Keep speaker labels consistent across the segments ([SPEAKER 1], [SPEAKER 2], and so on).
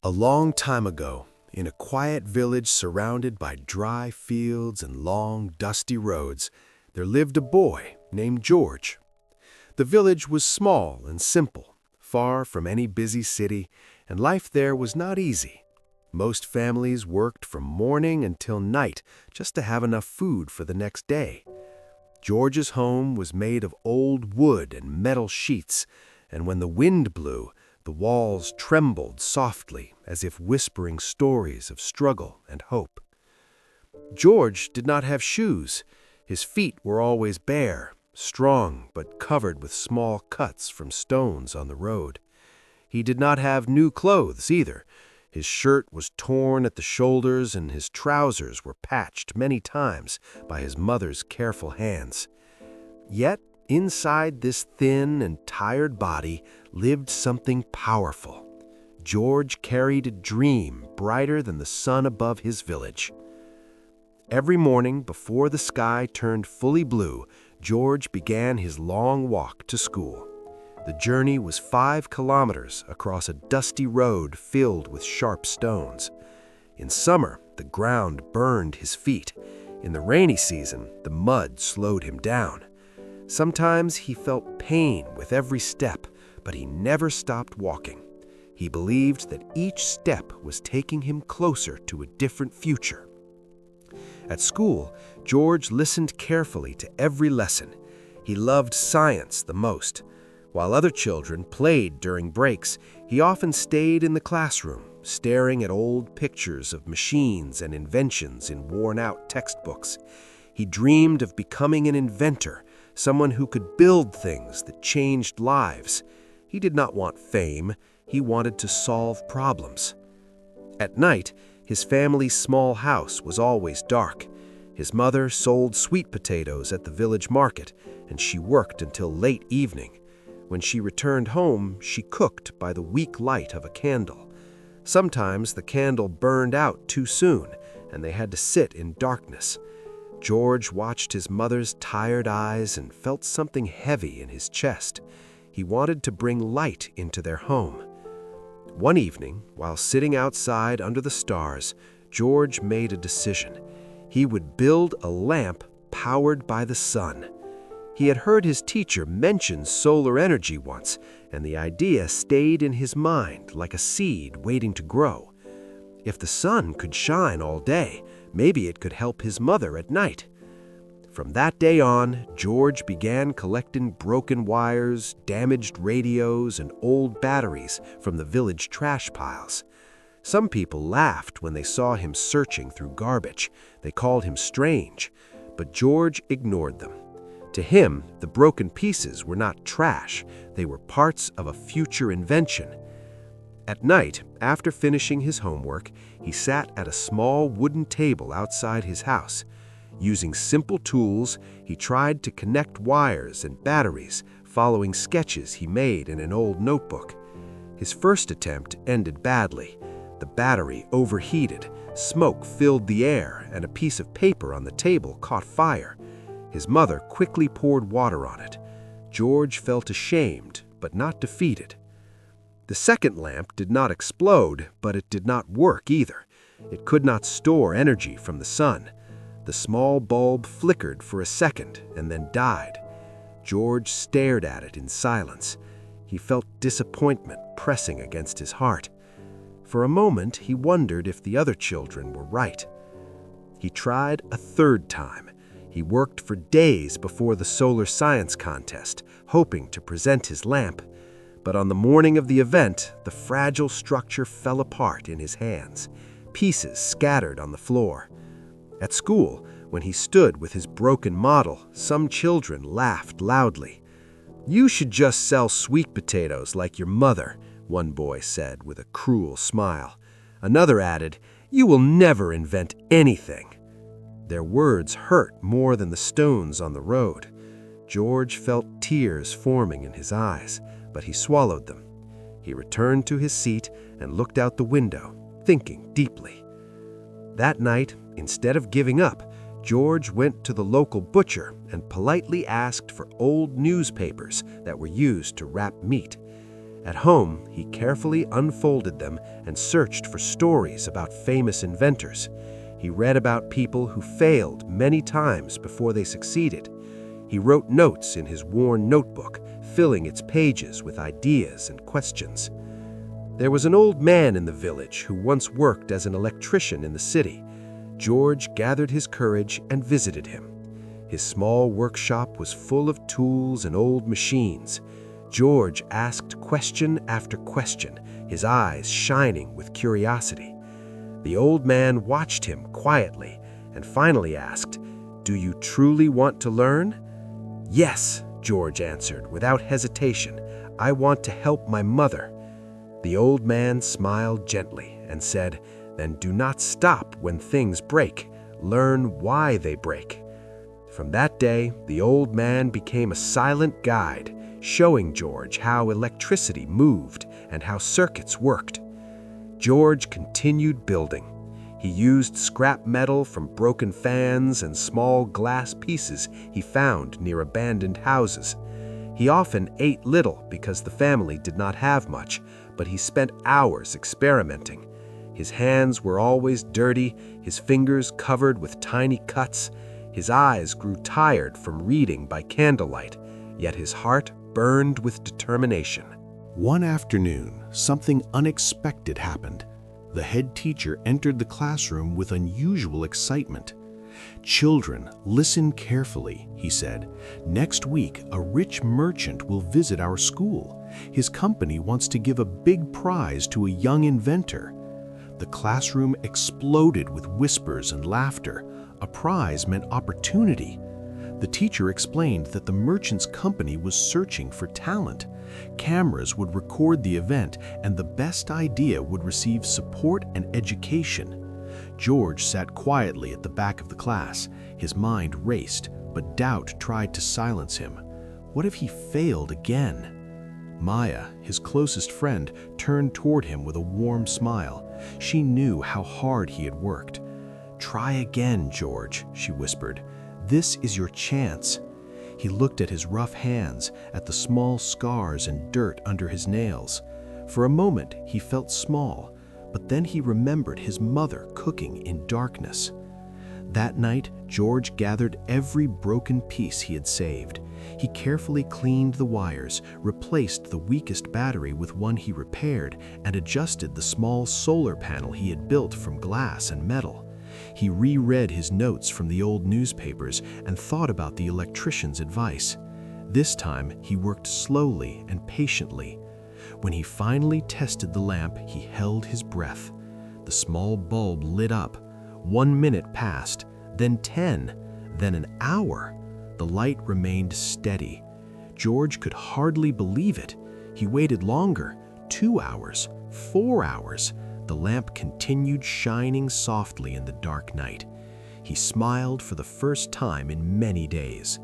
[SPEAKER 1] A long time ago, in a quiet village surrounded by dry fields and long, dusty roads, there lived a boy named George. The village was small and simple, far from any busy city, and life there was not easy. Most families worked from morning until night just to have enough food for the next day. George's home was made of old wood and metal sheets, and when the wind blew, the walls trembled softly as if whispering stories of struggle and hope. George did not have shoes. His feet were always bare, strong but covered with small cuts from stones on the road. He did not have new clothes either. His shirt was torn at the shoulders and his trousers were patched many times by his mother's careful hands. Yet, inside this thin and tired body lived something powerful. George carried a dream brighter than the sun above his village. Every morning, before the sky turned fully blue, George began his long walk to school. The journey was 5 kilometers across a dusty road filled with sharp stones. In summer, the ground burned his feet. In the rainy season, the mud slowed him down. Sometimes he felt pain with every step, but he never stopped walking. He believed that each step was taking him closer to a different future. At school, George listened carefully to every lesson. He loved science the most. While other children played during breaks, he often stayed in the classroom, staring at old pictures of machines and inventions in worn-out textbooks. He dreamed of becoming an inventor, someone who could build things that changed lives. He did not want fame. He wanted to solve problems. At night, his family's small house was always dark. His mother sold sweet potatoes at the village market, and she worked until late evening. When she returned home, she cooked by the weak light of a candle. Sometimes the candle burned out too soon, and they had to sit in darkness. George watched his mother's tired eyes and felt something heavy in his chest. He wanted to bring light into their home. One evening, while sitting outside under the stars, George made a decision. He would build a lamp powered by the sun. He had heard his teacher mention solar energy once, and the idea stayed in his mind like a seed waiting to grow. If the sun could shine all day, maybe it could help his mother at night. From that day on, George began collecting broken wires, damaged radios, and old batteries from the village trash piles. Some people laughed when they saw him searching through garbage. They called him strange, but George ignored them. To him, the broken pieces were not trash. They were parts of a future invention. At night, after finishing his homework, he sat at a small wooden table outside his house. Using simple tools, he tried to connect wires and batteries, following sketches he made in an old notebook. His first attempt ended badly. The battery overheated, smoke filled the air, and a piece of paper on the table caught fire. His mother quickly poured water on it. George felt ashamed, but not defeated. The second lamp did not explode, but it did not work either. It could not store energy from the sun. The small bulb flickered for a second and then died. George stared at it in silence. He felt disappointment pressing against his heart. For a moment, he wondered if the other children were right. He tried a third time. He worked for days before the solar science contest, hoping to present his lamp. But on the morning of the event, the fragile structure fell apart in his hands. Pieces scattered on the floor. At school, when he stood with his broken model, some children laughed loudly. "You should just sell sweet potatoes like your mother," one boy said with a cruel smile. Another added, "You will never invent anything." Their words hurt more than the stones on the road. George felt tears forming in his eyes, but he swallowed them. He returned to his seat and looked out the window, thinking deeply. That night, instead of giving up, George went to the local butcher and politely asked for old newspapers that were used to wrap meat. At home, he carefully unfolded them and searched for stories about famous inventors. He read about people who failed many times before they succeeded. He wrote notes in his worn notebook, filling its pages with ideas and questions. There was an old man in the village who once worked as an electrician in the city. George gathered his courage and visited him. His small workshop was full of tools and old machines. George asked question after question, his eyes shining with curiosity. The old man watched him quietly and finally asked, "Do you truly want to learn?" "Yes," George answered without hesitation. "I want to help my mother." The old man smiled gently and said, "Then do not stop when things break. Learn why they break." From that day, the old man became a silent guide, showing George how electricity moved and how circuits worked. George continued building. He used scrap metal from broken fans and small glass pieces he found near abandoned houses. He often ate little because the family did not have much, but he spent hours experimenting. His hands were always dirty, his fingers covered with tiny cuts. His eyes grew tired from reading by candlelight, yet his heart burned with determination. One afternoon, something unexpected happened. The head teacher entered the classroom with unusual excitement. "Children, listen carefully," he said. "Next week, a rich merchant will visit our school. His company wants to give a big prize to a young inventor." The classroom exploded with whispers and laughter. A prize meant opportunity. The teacher explained that the merchant's company was searching for talent. Cameras would record the event, and the best idea would receive support and education. George sat quietly at the back of the class. His mind raced, but doubt tried to silence him. What if he failed again? Maya, his closest friend, turned toward him with a warm smile. She knew how hard he had worked. "Try again, George," she whispered. "This is your chance." He looked at his rough hands, at the small scars and dirt under his nails. For a moment, he felt small, but then he remembered his mother cooking in darkness. That night, George gathered every broken piece he had saved. He carefully cleaned the wires, replaced the weakest battery with one he repaired, and adjusted the small solar panel he had built from glass and metal. He reread his notes from the old newspapers and thought about the electrician's advice. This time, he worked slowly and patiently. When he finally tested the lamp, he held his breath. The small bulb lit up. 1 minute passed, then 10, then an hour. The light remained steady. George could hardly believe it. He waited longer, 2 hours, 4 hours. The lamp continued shining softly in the dark night. He smiled for the first time in many days.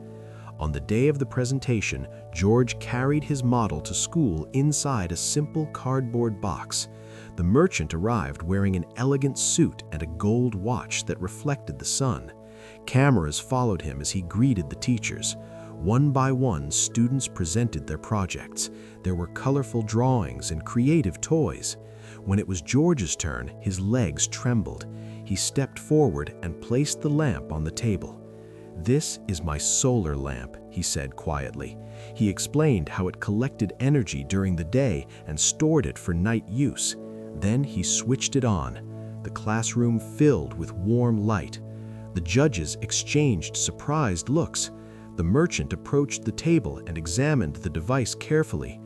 [SPEAKER 1] On the day of the presentation, George carried his model to school inside a simple cardboard box. The merchant arrived wearing an elegant suit and a gold watch that reflected the sun. Cameras followed him as he greeted the teachers. One by one, students presented their projects. There were colorful drawings and creative toys. When it was George's turn, his legs trembled. He stepped forward and placed the lamp on the table. "This is my solar lamp," he said quietly. He explained how it collected energy during the day and stored it for night use. Then he switched it on. The classroom filled with warm light. The judges exchanged surprised looks. The merchant approached the table and examined the device carefully.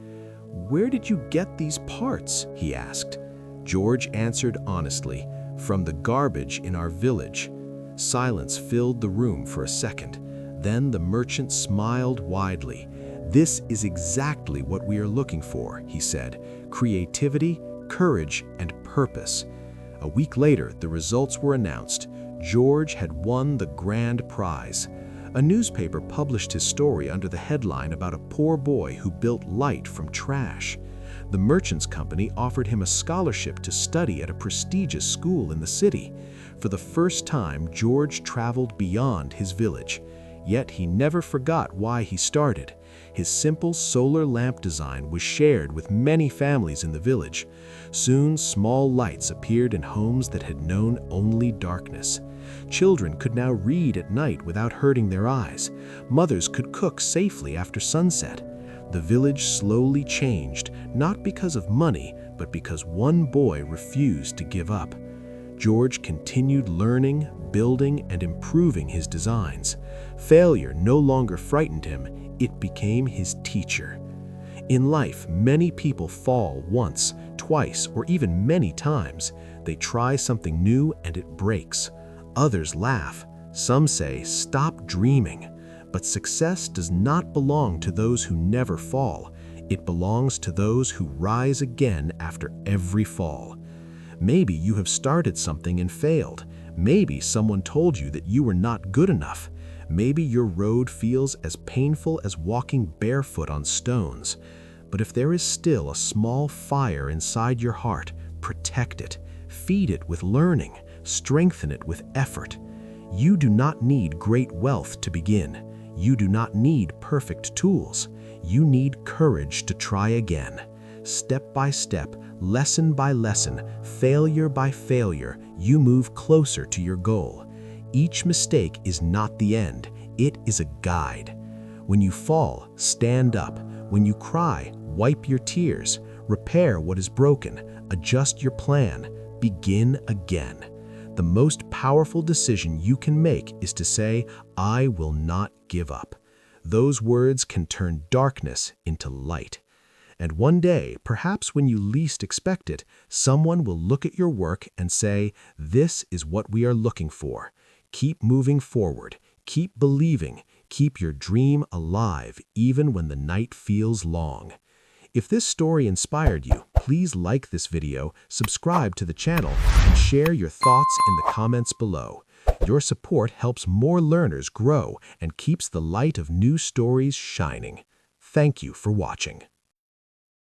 [SPEAKER 1] "Where did you get these parts?" he asked. George answered honestly, "From the garbage in our village." Silence filled the room for a second. Then the merchant smiled widely. "This is exactly what we are looking for," he said. "Creativity, courage, and purpose." A week later, the results were announced. George had won the grand prize. A newspaper published his story under the headline about a poor boy who built light from trash. The merchant's company offered him a scholarship to study at a prestigious school in the city. For the first time, George traveled beyond his village. Yet he never forgot why he started. His simple solar lamp design was shared with many families in the village. Soon, small lights appeared in homes that had known only darkness. Children could now read at night without hurting their eyes. Mothers could cook safely after sunset. The village slowly changed, not because of money, but because one boy refused to give up. George continued learning, building, and improving his designs. Failure no longer frightened him, it became his teacher. In life, many people fall once, twice, or even many times. They try something new and it breaks. Others laugh. Some say, "Stop dreaming." But success does not belong to those who never fall. It belongs to those who rise again after every fall. Maybe you have started something and failed. Maybe someone told you that you were not good enough. Maybe your road feels as painful as walking barefoot on stones. But if there is still a small fire inside your heart, protect it. Feed it with learning. Strengthen it with effort. You do not need great wealth to begin. You do not need perfect tools. You need courage to try again. Step by step, lesson by lesson, failure by failure, you move closer to your goal. Each mistake is not the end, it is a guide. When you fall, stand up. When you cry, wipe your tears. Repair what is broken. Adjust your plan. Begin again. The most powerful decision you can make is to say, "I will not give up." Those words can turn darkness into light. And one day, perhaps when you least expect it, someone will look at your work and say, "This is what we are looking for." Keep moving forward. Keep believing. Keep your dream alive, even when the night feels long. If this story inspired you, please like this video, subscribe to the channel, and share your thoughts in the comments below. Your support helps more learners grow and keeps the light of new stories shining. Thank you for watching.